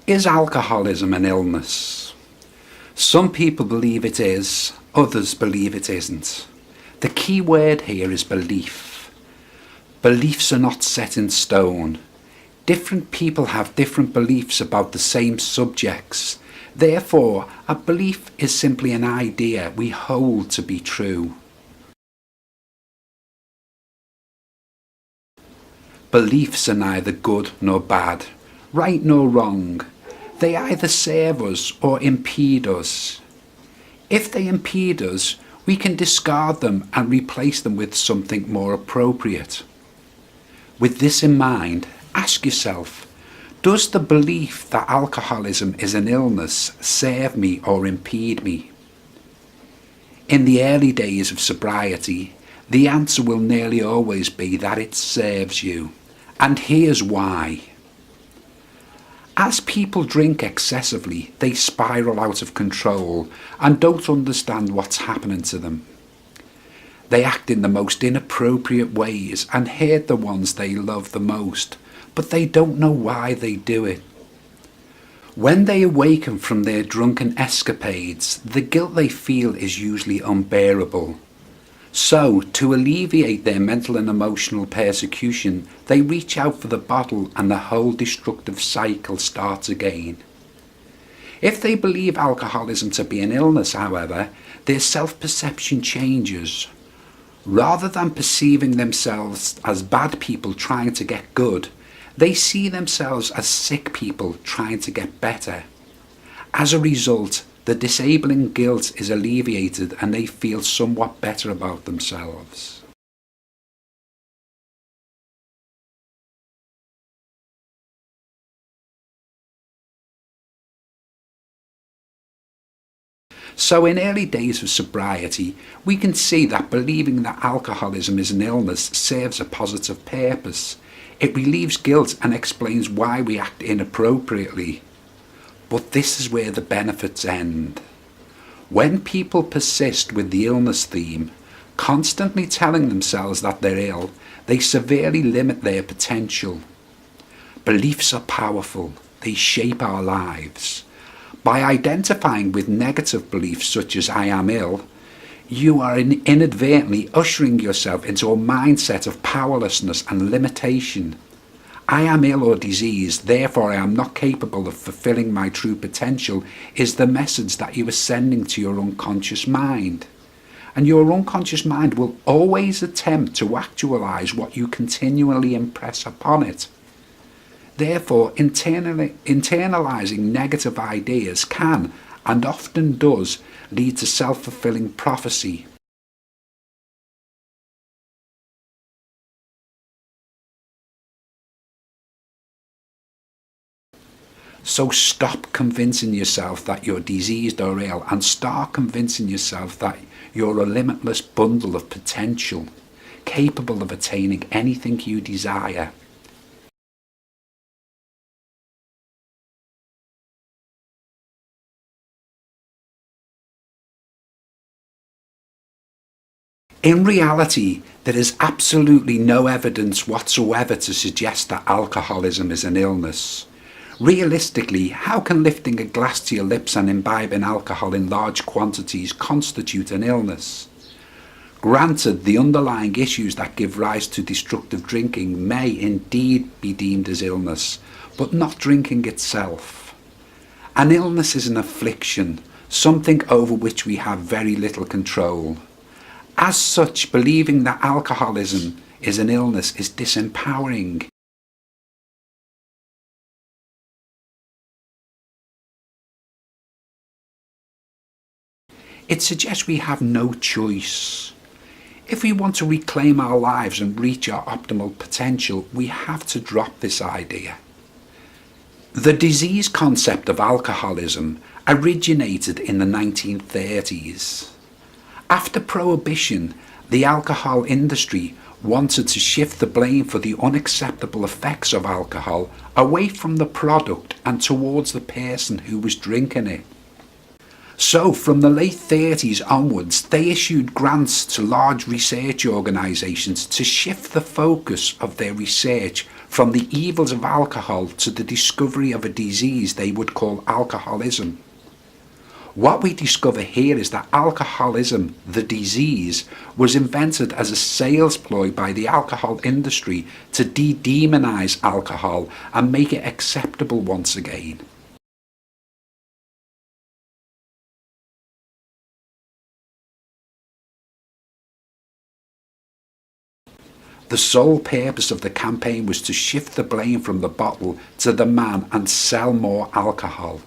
Is alcoholism an illness? Some people believe it is, others believe it isn't. The key word here is belief. Beliefs are not set in stone. Different people have different beliefs about the same subjects. Therefore, a belief is simply an idea we hold to be true. Beliefs are neither good nor bad, right nor wrong. They either serve us or impede us. If they impede us, we can discard them and replace them with something more appropriate. With this in mind, ask yourself, does the belief that alcoholism is an illness serve me or impede me? In the early days of sobriety, the answer will nearly always be that it serves you, and here's why. As people drink excessively, they spiral out of control and don't understand what's happening to them. They act in the most inappropriate ways and hurt the ones they love the most, but they don't know why they do it. When they awaken from their drunken escapades, the guilt they feel is usually unbearable. So, to alleviate their mental and emotional persecution, they reach out for the bottle and the whole destructive cycle starts again. If they believe alcoholism to be an illness, however, their self-perception changes. Rather than perceiving themselves as bad people trying to get good, they see themselves as sick people trying to get better. As a result, the disabling guilt is alleviated and they feel somewhat better about themselves. So in early days of sobriety, we can see that believing that alcoholism is an illness serves a positive purpose. It relieves guilt and explains why we act inappropriately. But this is where the benefits end. When people persist with the illness theme, constantly telling themselves that they're ill, they severely limit their potential. Beliefs are powerful. They shape our lives. By identifying with negative beliefs such as I am ill, you are inadvertently ushering yourself into a mindset of powerlessness and limitation. I am ill or diseased, therefore I am not capable of fulfilling my true potential is the message that you are sending to your unconscious mind. And your unconscious mind will always attempt to actualize what you continually impress upon it. Therefore, internalizing negative ideas can, and often does, lead to self-fulfilling prophecy. So stop convincing yourself that you're diseased or ill and start convincing yourself that you're a limitless bundle of potential, capable of attaining anything you desire. In reality, there is absolutely no evidence whatsoever to suggest that alcoholism is an illness. Realistically, how can lifting a glass to your lips and imbibing alcohol in large quantities constitute an illness? Granted, the underlying issues that give rise to destructive drinking may indeed be deemed as illness, but not drinking itself. An illness is an affliction, something over which we have very little control. As such, believing that alcoholism is an illness is disempowering. It suggests we have no choice. If we want to reclaim our lives and reach our optimal potential, we have to drop this idea. The disease concept of alcoholism originated in the 1930s. After Prohibition, the alcohol industry wanted to shift the blame for the unacceptable effects of alcohol away from the product and towards the person who was drinking it. So from the late 30s onwards, they issued grants to large research organisations to shift the focus of their research from the evils of alcohol to the discovery of a disease they would call alcoholism. What we discover here is that alcoholism, the disease, was invented as a sales ploy by the alcohol industry to de-demonize alcohol and make it acceptable once again. The sole purpose of the campaign was to shift the blame from the bottle to the man and sell more alcohol.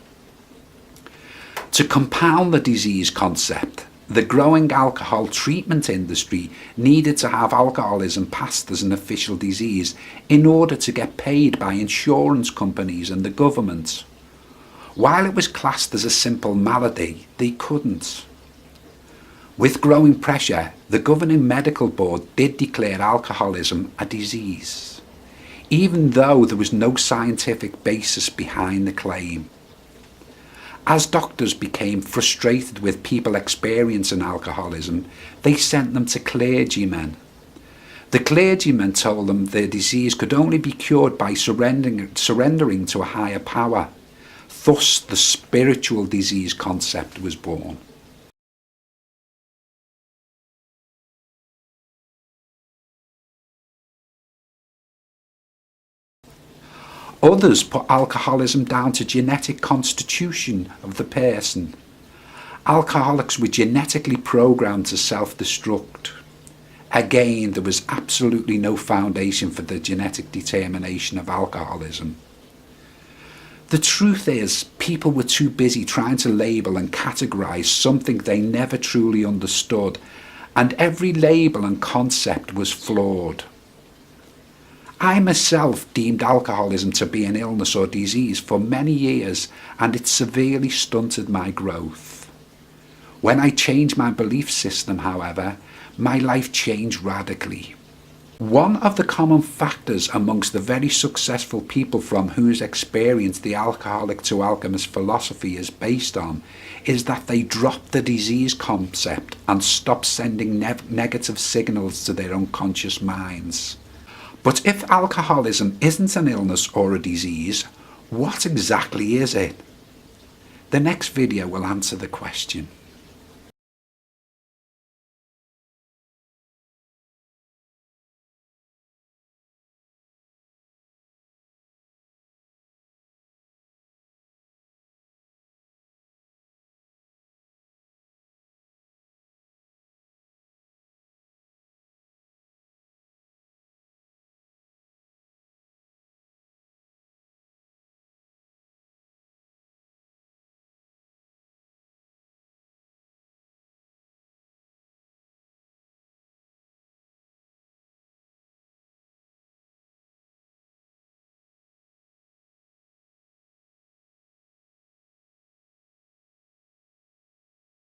To compound the disease concept, the growing alcohol treatment industry needed to have alcoholism passed as an official disease in order to get paid by insurance companies and the government. While it was classed as a simple malady, they couldn't. With growing pressure, the governing medical board did declare alcoholism a disease, even though there was no scientific basis behind the claim. As doctors became frustrated with people experiencing alcoholism, they sent them to clergymen. The clergymen told them their disease could only be cured by surrendering to a higher power. Thus, the spiritual disease concept was born. Others put alcoholism down to genetic constitution of the person. Alcoholics were genetically programmed to self-destruct. Again, there was absolutely no foundation for the genetic determination of alcoholism. The truth is, people were too busy trying to label and categorize something they never truly understood, and every label and concept was flawed. I myself deemed alcoholism to be an illness or disease for many years, and it severely stunted my growth. When I changed my belief system, however, my life changed radically. One of the common factors amongst the very successful people from whose experience the alcoholic to alchemist philosophy is based on is that they dropped the disease concept and stopped sending negative signals to their unconscious minds. But if alcoholism isn't an illness or a disease, what exactly is it? The next video will answer the question.